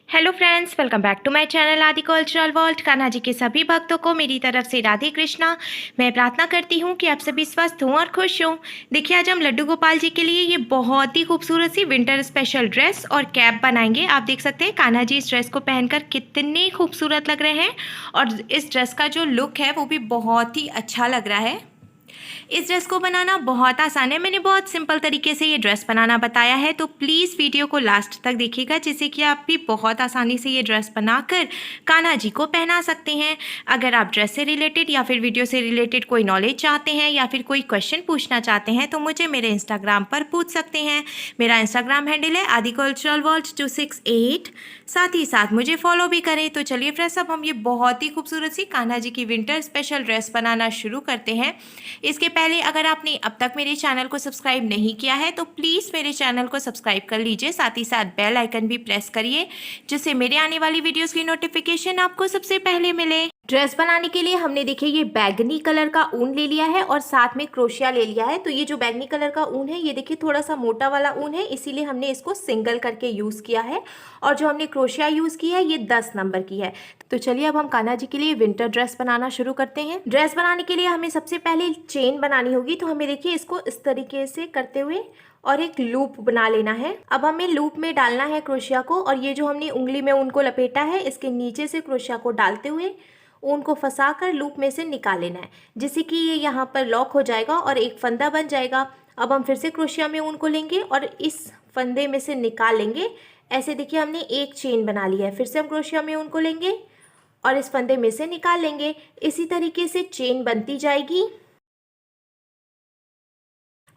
Hello friends, welcome back to my channel Aadi cultural world. Kanha ji के सभी भक्तों को मेरी तरफ से राधे कृष्णा। मैं प्रार्थना करती हूँ कि आप सभी स्वस्थ हों और खुश हों। देखिए, आज हम लड्डू गोपाल जी के लिए ये बहुत ही खूबसूरत सी विंटर स्पेशल ड्रेस और कैप बनाएंगे। आप देख सकते हैं कान्हा जी इस ड्रेस को पहनकर कितने खूबसूरत लग रहे हैं और इस ड्रेस का जो लुक है वो भी बहुत ही अच्छा लग रहा है। इस ड्रेस को बनाना बहुत आसान है। मैंने बहुत सिंपल तरीके से ये ड्रेस बनाना बताया है, तो प्लीज़ वीडियो को लास्ट तक देखिएगा, जिससे कि आप भी बहुत आसानी से ये ड्रेस बनाकर कान्हा जी को पहना सकते हैं। अगर आप ड्रेस से रिलेटेड या फिर वीडियो से रिलेटेड कोई नॉलेज चाहते हैं या फिर कोई क्वेश्चन पूछना चाहते हैं तो मुझे मेरे इंस्टाग्राम पर पूछ सकते हैं। मेरा इंस्टाग्राम हैंडल है आदि कल्चरल वर्ल्ड 268। साथ ही साथ मुझे फॉलो भी करें। तो चलिए फ्रेंड्स, अब हम ये बहुत ही खूबसूरत सी कान्हा जी की विंटर स्पेशल ड्रेस बनाना शुरू करते हैं। इसके पहले अगर आपने अब तक मेरे चैनल को सब्सक्राइब नहीं किया है तो प्लीज़ मेरे चैनल को सब्सक्राइब कर लीजिए। साथ ही साथ बेल आइकन भी प्रेस करिए, जिससे मेरे आने वाली वीडियोस की नोटिफिकेशन आपको सबसे पहले मिले। ड्रेस बनाने के लिए हमने देखिए ये बैगनी कलर का ऊन ले लिया है और साथ में क्रोशिया ले लिया है। तो ये जो बैगनी कलर का ऊन है ये देखिए थोड़ा सा मोटा वाला ऊन है, इसीलिए हमने इसको सिंगल करके यूज़ किया है। और जो हमने क्रोशिया यूज़ की है ये 10 नंबर की है। तो चलिए अब हम कान्हा जी के लिए विंटर ड्रेस बनाना शुरू करते हैं। ड्रेस बनाने के लिए हमें सबसे पहले चेन बनानी होगी। तो हमें देखिए इसको इस तरीके से करते हुए और एक लूप बना लेना है। अब हमें लूप में डालना है क्रोशिया को, और ये जो हमने उंगली में ऊन को लपेटा है इसके नीचे से क्रोशिया को डालते हुए ऊन को फंसाकर लूप में से निकाल लेना है, जिससे कि ये यहाँ पर लॉक हो जाएगा और एक फंदा बन जाएगा। अब हम फिर से क्रोशिया में ऊन को लेंगे और इस फंदे में से निकाल लेंगे। ऐसे देखिए हमने एक चेन बना ली है। फिर से हम क्रोशिया में ऊन को लेंगे और इस फंदे में से निकाल लेंगे। इसी तरीके से चेन बनती जाएगी।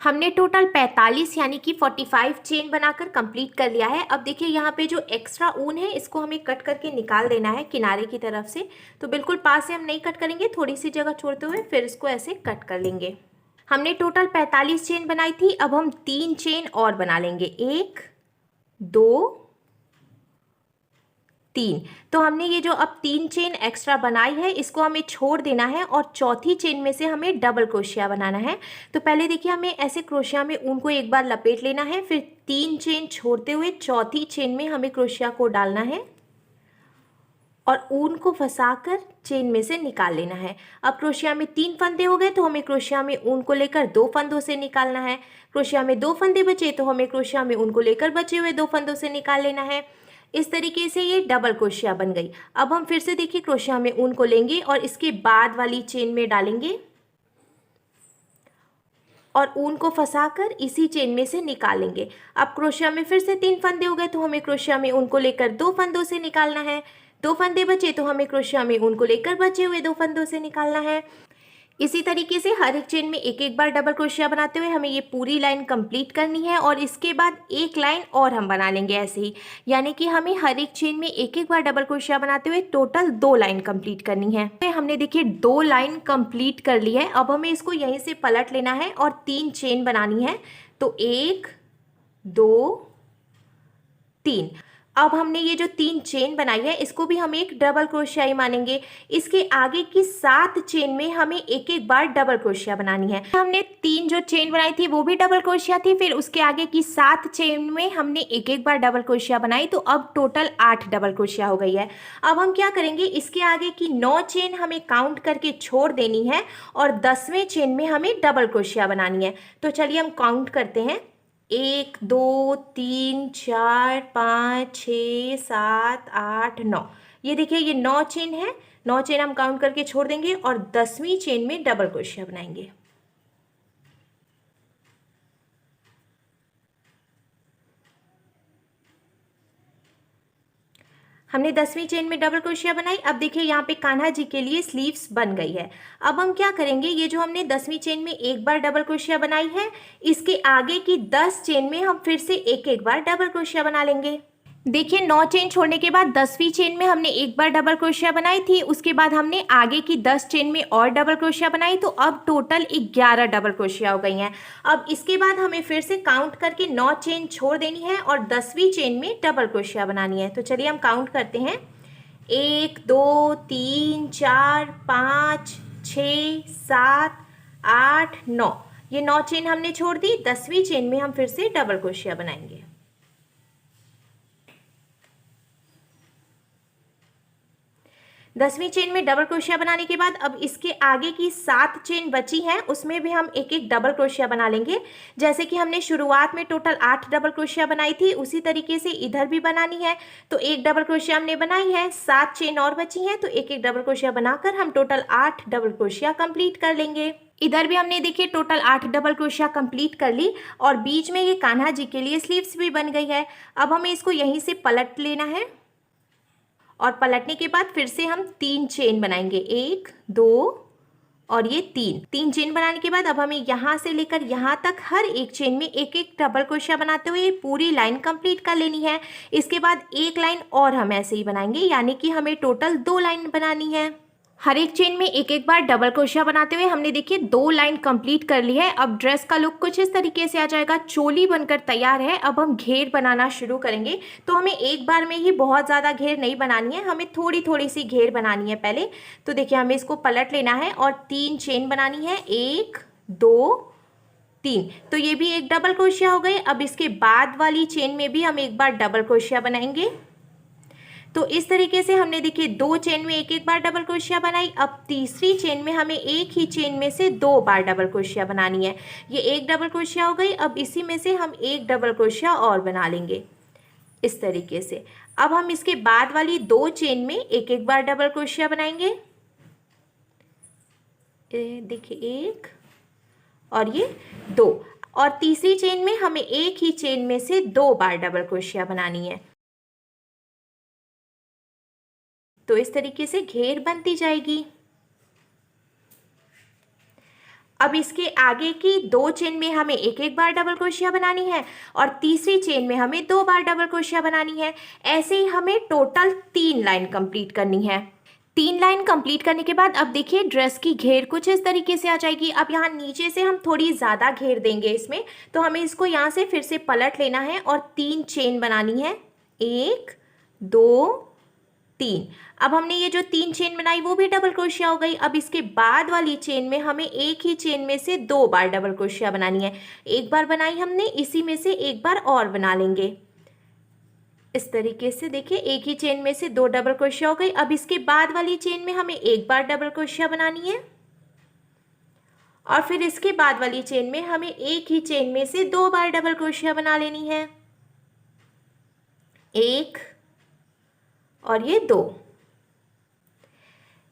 हमने टोटल 45 यानी कि 45 चेन बनाकर कंप्लीट कर लिया है। अब देखिए यहाँ पे जो एक्स्ट्रा ऊन है इसको हमें कट करके निकाल देना है किनारे की तरफ से। तो बिल्कुल पास से हम नहीं कट करेंगे, थोड़ी सी जगह छोड़ते हुए फिर इसको ऐसे कट कर लेंगे। हमने टोटल 45 चेन बनाई थी। अब हम 3 चेन और बना लेंगे, 1 2 3। तो हमने ये जो अब 3 चेन एक्स्ट्रा बनाई है इसको हमें छोड़ देना है और चौथी चेन में से हमें डबल क्रोशिया बनाना है। तो पहले देखिए हमें ऐसे क्रोशिया में ऊन को एक बार लपेट लेना है, फिर 3 चेन छोड़ते हुए चौथी चेन में हमें क्रोशिया को डालना है और ऊन को फंसाकर चेन में से निकाल लेना है। अब क्रोशिया में 3 फंदे हो गए तो हमें क्रोशिया में ऊन को लेकर 2 फंदों से निकालना है। क्रोशिया में 2 फंदे बचे तो हमें क्रोशिया में ऊन को लेकर बचे हुए 2 फंदों से निकाल लेना है। इस तरीके से ये डबल क्रोशिया बन गई। अब हम फिर से देखिए क्रोशिया में ऊन को लेंगे और इसके बाद वाली चेन में डालेंगे और ऊन को फंसाकर इसी चेन में से निकालेंगे। अब क्रोशिया में फिर से 3 फंदे हो गए तो हमें क्रोशिया में ऊन को लेकर 2 फंदों से निकालना है। 2 फंदे बचे तो हमें क्रोशिया में ऊन को लेकर बचे हुए 2 फंदों से निकालना है। इसी तरीके से हर एक चेन में एक एक बार डबल क्रोशिया बनाते हुए हमें ये पूरी लाइन कंप्लीट करनी है और इसके बाद एक लाइन और हम बना लेंगे ऐसे ही। यानी कि हमें हर एक चेन में एक एक बार डबल क्रोशिया बनाते हुए टोटल 2 लाइन कंप्लीट करनी है। हमने देखिए 2 लाइन कंप्लीट कर ली है। अब हमें इसको यहीं से पलट लेना है और 3 चेन बनानी है। तो 1 2 3। अब हमने ये जो 3 चेन बनाई है इसको भी हम एक डबल क्रोशिया ही मानेंगे। इसके आगे की 7 चेन में हमें एक एक बार डबल क्रोशिया बनानी है। हमने 3 जो चेन बनाई थी वो भी डबल क्रोशिया थी, फिर उसके आगे की 7 चेन में हमने एक एक बार डबल क्रोशिया बनाई, तो अब टोटल 8 डबल क्रोशिया हो गई है। अब हम क्या करेंगे, इसके आगे की 9 चेन हमें काउंट करके छोड़ देनी है और 10वें चेन में हमें डबल क्रोशिया बनानी है। तो चलिए हम काउंट करते हैं, 1 2 3 4 5 6 7 8 9। ये देखिए ये 9 चेन है। 9 चेन हम काउंट करके छोड़ देंगे और 10वीं चेन में डबल क्रोशिया बनाएंगे। हमने 10वीं चेन में डबल क्रोशिया बनाई। अब देखिए यहाँ पे कान्हा जी के लिए स्लीव्स बन गई है। अब हम क्या करेंगे, ये जो हमने 10वीं चेन में एक बार डबल क्रोशिया बनाई है इसके आगे की 10 चेन में हम फिर से एक एक बार डबल क्रोशिया बना लेंगे। देखिए 9 चेन छोड़ने के बाद 10वीं चेन में हमने एक बार डबल क्रोशिया बनाई थी, उसके बाद हमने आगे की 10 चेन में और डबल क्रोशिया बनाई, तो अब टोटल 11 डबल क्रोशिया हो गई हैं। अब इसके बाद हमें फिर से काउंट करके 9 चेन छोड़ देनी है और 10वीं चेन में डबल क्रोशिया बनानी है। तो चलिए हम काउंट करते हैं, 1 2 3 4 5 6 7 8 9। ये 9 चेन हमने छोड़ दी। 10वीं चेन में हम फिर से डबल क्रोशिया बनाएंगे। 10वीं चेन में डबल क्रोशिया बनाने के बाद अब इसके आगे की 7 चेन बची हैं उसमें भी हम एक एक डबल क्रोशिया बना लेंगे। जैसे कि हमने शुरुआत में टोटल 8 डबल क्रोशिया बनाई थी, उसी तरीके से इधर भी बनानी है। तो एक डबल क्रोशिया हमने बनाई है, 7 चेन और बची हैं, तो एक एक डबल क्रोशिया बनाकर हम टोटल 8 डबल क्रोशिया कंप्लीट कर लेंगे। इधर भी हमने देखिए टोटल 8 डबल क्रोशिया कंप्लीट कर ली और बीच में ये कान्हा जी के लिए स्लीव्स भी बन गई है। अब हमें इसको यहीं से पलट लेना है और पलटने के बाद फिर से हम 3 चेन बनाएंगे, 1 2 और ये 3 चेन बनाने के बाद अब हमें यहाँ से लेकर यहाँ तक हर एक चेन में एक एक डबल क्रोशिया बनाते हुए पूरी लाइन कंप्लीट कर लेनी है। इसके बाद एक लाइन और हम ऐसे ही बनाएंगे, यानी कि हमें टोटल 2 लाइन बनानी है। हर एक चेन में एक एक बार डबल क्रोशिया बनाते हुए हमने देखिए 2 लाइन कंप्लीट कर ली है। अब ड्रेस का लुक कुछ इस तरीके से आ जाएगा, चोली बनकर तैयार है। अब हम घेर बनाना शुरू करेंगे। तो हमें एक बार में ही बहुत ज़्यादा घेर नहीं बनानी है, हमें थोड़ी थोड़ी सी घेर बनानी है पहले। तो देखिए हमें इसको पलट लेना है और 3 चेन बनानी है, 1 2 3। तो ये भी एक डबल क्रोशिया हो गई। अब इसके बाद वाली चेन में भी हम एक बार डबल क्रोशिया बनाएंगे। तो इस तरीके से हमने देखिए 2 चेन में एक एक बार डबल क्रोशिया बनाई। अब तीसरी चेन में हमें एक ही चेन में से 2 बार डबल क्रोशिया बनानी है। ये एक डबल क्रोशिया हो गई। अब इसी में से हम एक डबल क्रोशिया और बना लेंगे इस तरीके से। अब हम इसके बाद वाली 2 चेन में एक एक बार डबल क्रोशिया बनाएंगे। देखिए 1 और ये 2 और तीसरी चेन में हमें एक ही चेन में से 2 बार डबल क्रोशिया बनानी है। तो इस तरीके से घेर बनती जाएगी। अब इसके आगे की 2 चेन में हमें एक एक बार डबल क्रोशिया बनानी है और तीसरी चेन में हमें 2 बार डबल क्रोशिया बनानी है। ऐसे ही हमें टोटल 3 लाइन कंप्लीट करनी है। 3 लाइन कंप्लीट करने के बाद अब देखिए ड्रेस की घेर कुछ इस तरीके से आ जाएगी। अब यहाँ नीचे से हम थोड़ी ज़्यादा घेर देंगे इसमें, तो हमें इसको यहाँ से फिर से पलट लेना है और 3 चेन बनानी है, 1 2 3। अब हमने ये जो 3 चेन बनाई वो भी डबल क्रोशिया हो गई। अब इसके बाद वाली चेन में हमें एक ही चेन में से 2 बार डबल क्रोशिया बनानी है। एक बार बनाई हमने, इसी में से एक बार और बना लेंगे इस तरीके से। देखिए एक ही चेन में से 2 डबल क्रोशिया हो गई। अब इसके बाद वाली चेन में हमें एक बार डबल क्रोशिया बनानी है और फिर इसके बाद वाली चेन में हमें एक ही चेन में से 2 बार डबल क्रोशिया बना लेनी है, 1 और ये 2।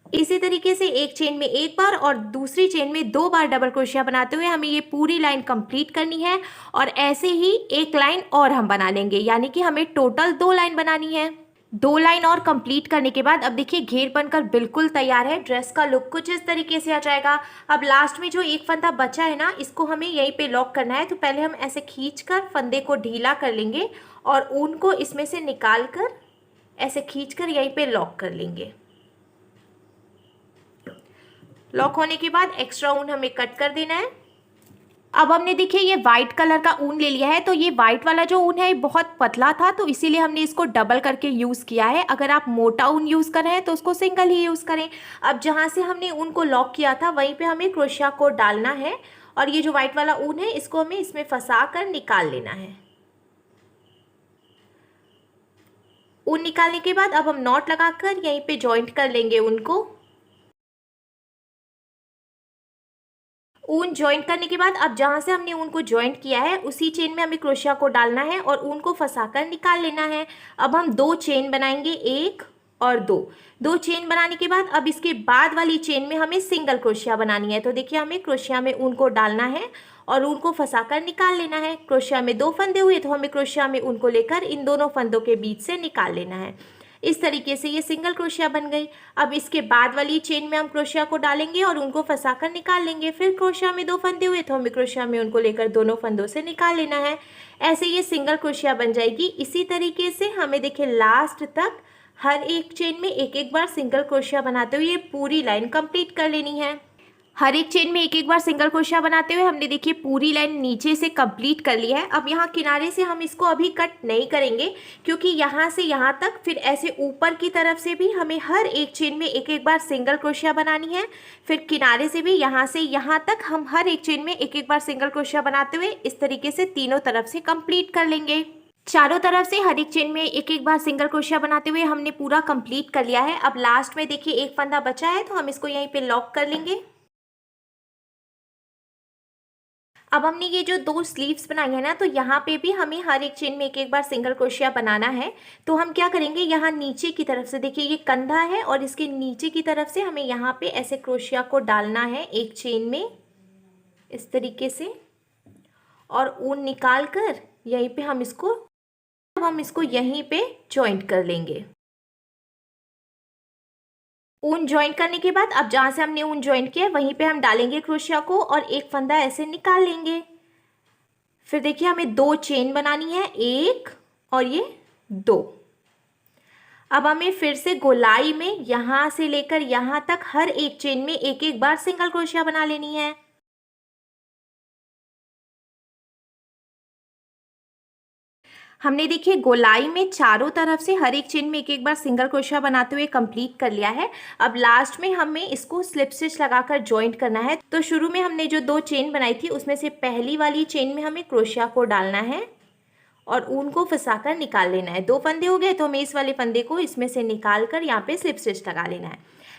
इसी तरीके से एक चेन में एक बार और दूसरी चेन में 2 बार डबल क्रोशिया बनाते हुए हमें ये पूरी लाइन कंप्लीट करनी है और ऐसे ही एक लाइन और हम बना लेंगे, यानी कि हमें टोटल 2 लाइन बनानी है। 2 लाइन और कंप्लीट करने के बाद अब देखिए घेर बनकर बिल्कुल तैयार है। ड्रेस का लुक कुछ इस तरीके से आ जाएगा। अब लास्ट में जो एक फंदा बचा है ना, इसको हमें यहीं पे लॉक करना है। तो पहले हम ऐसे खींचकर फंदे को ढीला कर लेंगे और ऊन को इसमें से निकाल कर ऐसे खींचकर यहीं पे लॉक कर लेंगे। लॉक होने के बाद एक्स्ट्रा ऊन हमें कट कर देना है। अब हमने देखिए ये वाइट कलर का ऊन ले लिया है। तो ये वाइट वाला जो ऊन है ये बहुत पतला था, तो इसीलिए हमने इसको डबल करके यूज़ किया है। अगर आप मोटा ऊन यूज़ कर रहे हैं तो उसको सिंगल ही यूज़ करें। अब जहाँ से हमने ऊन को लॉक किया था वहीं पे हमें क्रोशिया को डालना है और ये जो वाइट वाला ऊन है इसको हमें इसमें फंसा कर निकाल लेना है। ऊन निकालने के बाद अब हम नॉट लगाकर यहीं पे जॉइंट कर लेंगे ऊन को। ऊन जॉइंट करने के बाद अब जहाँ से हमने ऊन को जॉइंट किया है उसी चेन में हमें क्रोशिया को डालना है और ऊन को फंसाकर निकाल लेना है। अब हम 2 चेन बनाएंगे, 1 और 2 चेन बनाने के बाद अब इसके बाद वाली चेन में हमें सिंगल क्रोशिया बनानी है। तो देखिए हमें क्रोशिया में ऊन को डालना है और ऊन को फंसाकर निकाल लेना है। क्रोशिया में 2 फंदे हुए तो हमें क्रोशिया में ऊन को लेकर इन दोनों फंदों के बीच से निकाल लेना है। इस तरीके से ये सिंगल क्रोशिया बन गई। अब इसके बाद वाली चेन में हम क्रोशिया को डालेंगे और उनको फंसाकर निकाल लेंगे। फिर क्रोशिया में 2 फंदे हुए तो हमें क्रोशिया में उनको लेकर दोनों फंदों से निकाल लेना है। ऐसे ये सिंगल क्रोशिया बन जाएगी। इसी तरीके से हमें देखिए लास्ट तक हर एक चेन में एक एक बार सिंगल क्रोशिया बनाते हुए ये पूरी लाइन कंप्लीट कर लेनी है। हर एक चेन में एक एक बार सिंगल क्रोशिया बनाते हुए हमने देखिए पूरी लाइन नीचे से कंप्लीट कर ली है। अब यहाँ किनारे से हम इसको अभी कट नहीं करेंगे, क्योंकि यहाँ से यहाँ तक फिर ऐसे ऊपर की तरफ से भी हमें हर एक चेन में एक एक बार सिंगल क्रोशिया बनानी है। फिर किनारे से भी यहाँ से यहाँ तक हम हर एक चेन में एक एक बार सिंगल क्रोशिया बनाते हुए इस तरीके से तीनों तरफ से कंप्लीट कर लेंगे। चारों तरफ से हर एक चेन में एक एक बार सिंगल क्रोशिया बनाते हुए हमने पूरा कंप्लीट कर लिया है। अब लास्ट में देखिए एक फंदा बचा है तो हम इसको यहीं पे लॉक कर लेंगे। अब हमने ये जो दो स्लीव्स बनाई है ना, तो यहाँ पे भी हमें हर एक चेन में एक एक बार सिंगल क्रोशिया बनाना है। तो हम क्या करेंगे, यहाँ नीचे की तरफ से देखिए ये कंधा है और इसके नीचे की तरफ से हमें यहाँ पे ऐसे क्रोशिया को डालना है एक चेन में इस तरीके से, और ऊन निकाल कर यहीं पे हम इसको यहीं पे जॉइंट कर लेंगे। ऊन जॉइंट करने के बाद अब जहाँ से हमने ऊन जॉइंट किया वहीं पे हम डालेंगे क्रोशिया को और एक फंदा ऐसे निकाल लेंगे। फिर देखिए हमें दो चेन बनानी है, एक और ये दो। अब हमें फिर से गोलाई में यहाँ से लेकर यहाँ तक हर एक चेन में एक एक बार सिंगल क्रोशिया बना लेनी है। हमने देखिए गोलाई में चारों तरफ से हर एक चेन में एक एक बार सिंगल क्रोशिया बनाते हुए कंप्लीट कर लिया है। अब लास्ट में हमें इसको स्लिप स्टिच लगाकर जॉइंट करना है। तो शुरू में हमने जो दो चेन बनाई थी उसमें से पहली वाली चेन में हमें क्रोशिया को डालना है और ऊन को फंसाकर निकाल लेना है। दो फंदे हो गए तो हमें इस वाले फंदे को इसमें से निकाल कर यहाँ पे स्लिप स्टिच लगा लेना है।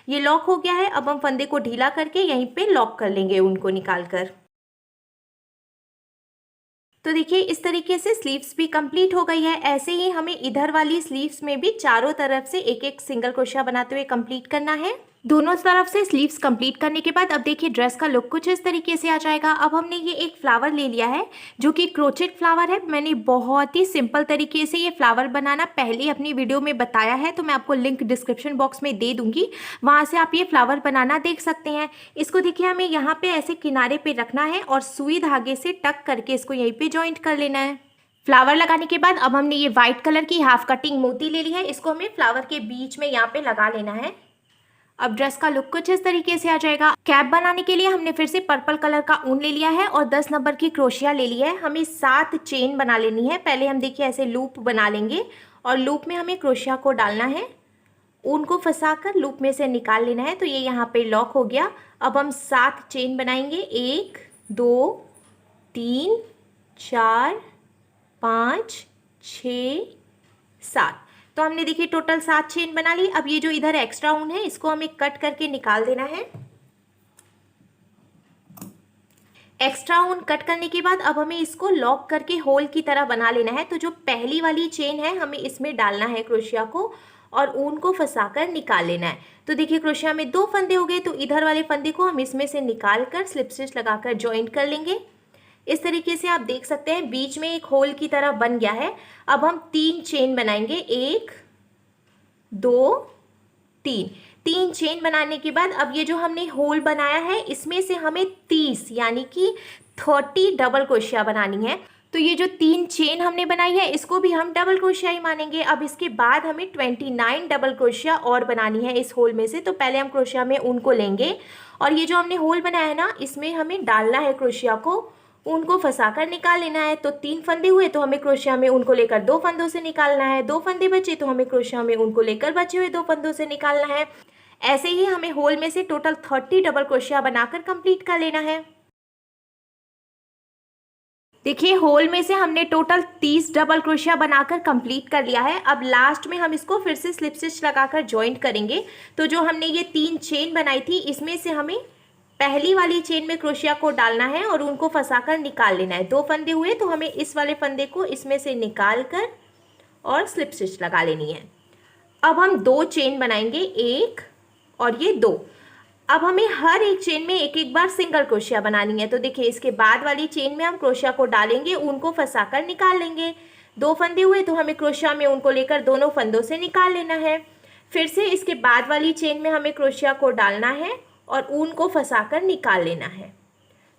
ये लॉक हो गया है। अब हम फंदे को ढीला करके यहीं पे लॉक कर लेंगे ऊन को निकाल कर। तो देखिए इस तरीके से स्लीव्स भी कंप्लीट हो गई है। ऐसे ही हमें इधर वाली स्लीव्स में भी चारों तरफ से एक एक सिंगल क्रोशिया बनाते हुए कंप्लीट करना है। दोनों तरफ से स्लीव्स कंप्लीट करने के बाद अब देखिए ड्रेस का लुक कुछ इस तरीके से आ जाएगा। अब हमने ये एक फ्लावर ले लिया है जो कि क्रोचेट फ्लावर है। मैंने बहुत ही सिंपल तरीके से ये फ्लावर बनाना पहले अपनी वीडियो में बताया है, तो मैं आपको लिंक डिस्क्रिप्शन बॉक्स में दे दूंगी, वहाँ से आप ये फ्लावर बनाना देख सकते हैं। इसको देखिए हमें यहाँ पे ऐसे किनारे पे रखना है और सुई धागे से टक करके इसको यहीं पे जॉइंट कर लेना है। फ्लावर लगाने के बाद अब हमने ये व्हाइट कलर की हाफ कटिंग मोती ले ली है, इसको हमें फ्लावर के बीच में यहाँ पे लगा लेना है। अब ड्रेस का लुक कुछ इस तरीके से आ जाएगा। कैप बनाने के लिए हमने फिर से पर्पल कलर का ऊन ले लिया है और 10 नंबर की क्रोशिया ले लिया है। हमें 7 चेन बना लेनी है। पहले हम देखिए ऐसे लूप बना लेंगे और लूप में हमें क्रोशिया को डालना है, ऊन को फंसाकर लूप में से निकाल लेना है। तो ये यहाँ पे लॉक हो गया। अब हम 7 चेन बनाएंगे, 1 2 3 4 5 6 7। तो हमने देखिए टोटल 7 चेन बना ली। अब ये जो इधर एक्स्ट्रा ऊन है इसको हमें कट करके निकाल देना है। एक्स्ट्रा ऊन कट करने के बाद अब हमें इसको लॉक करके होल की तरह बना लेना है। तो जो पहली वाली चेन है हमें इसमें डालना है क्रोशिया को और ऊन को फंसाकर निकाल लेना है। तो देखिए क्रोशिया में 2 फंदे हो गए, तो इधर वाले फंदे को हम इसमें से निकाल कर स्लिप स्टिच लगाकर ज्वाइंट कर लेंगे। इस तरीके से आप देख सकते हैं बीच में एक होल की तरह बन गया है। अब हम 3 चेन बनाएंगे, 1 2 3। 3 चेन बनाने के बाद अब ये जो हमने होल बनाया है इसमें से हमें 30 यानी कि 30 डबल क्रोशिया बनानी है। तो ये जो 3 चेन हमने बनाई है इसको भी हम डबल क्रोशिया ही मानेंगे। अब इसके बाद हमें 29 डबल क्रोशिया और बनानी है इस होल में से। तो पहले हम क्रोशिया में ऊन को लेंगे और ये जो हमने होल बनाया है ना इसमें हमें डालना है क्रोशिया को, ऊन को फंसाकर निकाल लेना है। तो 3 फंदे हुए तो हमें क्रोशिया में ऊन को लेकर 2 फंदों से निकालना है। 2 फंदे बचे तो हमें क्रोशिया में ऊन को लेकर बचे हुए 2 फंदों से निकालना है। ऐसे ही हमें होल में से टोटल 30 डबल क्रोशिया बनाकर कंप्लीट कर लेना है। देखिए होल में से हमने टोटल 30 डबल क्रोशिया बनाकर कंप्लीट कर लिया है। अब लास्ट में हम इसको फिर से स्लिप स्टिच लगाकर ज्वाइंट करेंगे। तो जो हमने ये 3 चेन बनाई थी इसमें से हमें पहली वाली चेन में क्रोशिया को डालना है और उनको फंसाकर निकाल लेना है। 2 फंदे हुए तो हमें इस वाले फंदे को इसमें से निकाल कर और स्लिप स्टिच लगा लेनी है। अब हम 2 चेन बनाएंगे, 1 और ये 2। अब हमें हर एक चेन में एक एक बार सिंगल क्रोशिया बनानी है। तो देखिए इसके बाद वाली चेन में हम क्रोशिया को डालेंगे, उनको फंसाकर निकाल लेंगे। 2 फंदे हुए तो हमें क्रोशिया में उनको लेकर दोनों फंदों से निकाल लेना है। फिर से इसके बाद वाली चेन में हमें क्रोशिया को डालना है और ऊन को फंसाकर निकाल लेना है।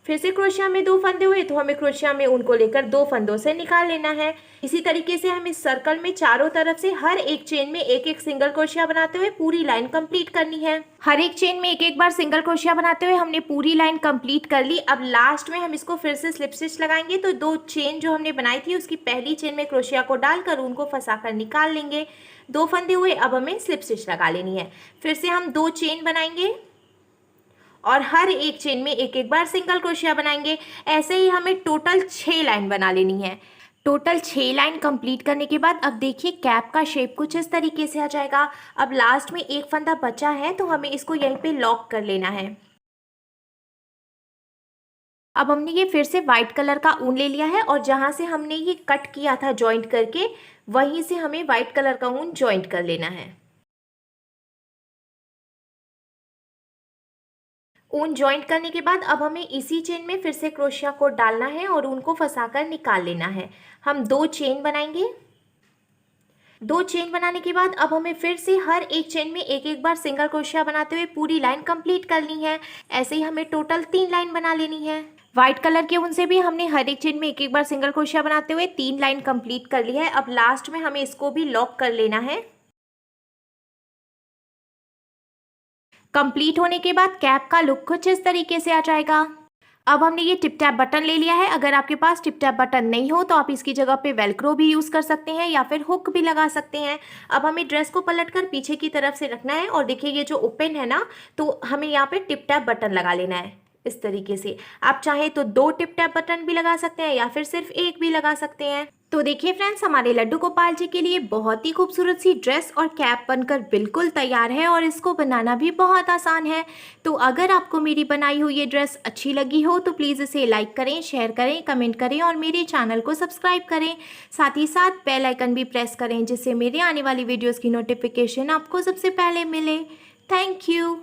फिर से क्रोशिया में 2 फंदे हुए तो हमें क्रोशिया में ऊन को लेकर 2 फंदों से निकाल लेना है। इसी तरीके से हम इस सर्कल में चारों तरफ से हर एक चेन में एक एक सिंगल क्रोशिया बनाते हुए पूरी लाइन कंप्लीट करनी है। हर एक चेन में एक एक बार सिंगल क्रोशिया बनाते हुए हमने पूरी लाइन कंप्लीट कर ली। अब लास्ट में हम इसको फिर से स्लिप स्टिच लगाएंगे। तो 2 चेन जो हमने बनाई थी उसकी पहली चेन में क्रोशिया को डालकर ऊन को फंसाकर निकाल लेंगे। 2 फंदे हुए, अब हमें स्लिप स्टिच लगा लेनी है। फिर से हम 2 चेन बनाएंगे और हर एक चेन में एक एक बार सिंगल क्रोशिया बनाएंगे। ऐसे ही हमें टोटल 6 लाइन बना लेनी है। टोटल 6 लाइन कंप्लीट करने के बाद अब देखिए कैप का शेप कुछ इस तरीके से आ जाएगा। अब लास्ट में एक फंदा बचा है तो हमें इसको यहीं पे लॉक कर लेना है। अब हमने ये फिर से वाइट कलर का ऊन ले लिया है और जहाँ से हमने ये कट किया था जॉइंट करके, वहीं से हमें वाइट कलर का ऊन जॉइंट कर लेना है। ऊन जॉइंट करने के बाद अब हमें इसी चेन में फिर से क्रोशिया को डालना है और ऊन को फंसाकर निकाल लेना है। हम 2 चेन बनाएंगे। 2 चेन बनाने के बाद अब हमें फिर से हर एक चेन में एक एक बार सिंगल क्रोशिया बनाते हुए पूरी लाइन कंप्लीट करनी है। ऐसे ही हमें टोटल 3 लाइन बना लेनी है। व्हाइट कलर के ऊन से भी हमने हर एक चेन में एक एक बार सिंगल क्रोशिया बनाते हुए 3 लाइन कंप्लीट कर ली है। अब लास्ट में हमें इसको भी लॉक कर लेना है। कंप्लीट होने के बाद कैप का लुक कुछ इस तरीके से आ जाएगा। अब हमने ये टिप टैप बटन ले लिया है। अगर आपके पास टिप टैप बटन नहीं हो तो आप इसकी जगह पे वेलक्रो भी यूज़ कर सकते हैं या फिर हुक भी लगा सकते हैं। अब हमें ड्रेस को पलटकर पीछे की तरफ से रखना है और देखिए ये जो ओपन है ना, तो हमें यहाँ पे टिप टैप बटन लगा लेना है इस तरीके से। आप चाहें तो 2 टिप टैप बटन भी लगा सकते हैं या फिर सिर्फ एक भी लगा सकते हैं। तो देखिए फ्रेंड्स, हमारे लड्डू गोपाल जी के लिए बहुत ही खूबसूरत सी ड्रेस और कैप बनकर बिल्कुल तैयार है और इसको बनाना भी बहुत आसान है। तो अगर आपको मेरी बनाई हुई ये ड्रेस अच्छी लगी हो तो प्लीज़ इसे लाइक करें, शेयर करें, कमेंट करें और मेरे चैनल को सब्सक्राइब करें। साथ ही साथ बेल आइकन भी प्रेस करें जिससे मेरे आने वाली वीडियोज़ की नोटिफिकेशन आपको सबसे पहले मिले। Thank you.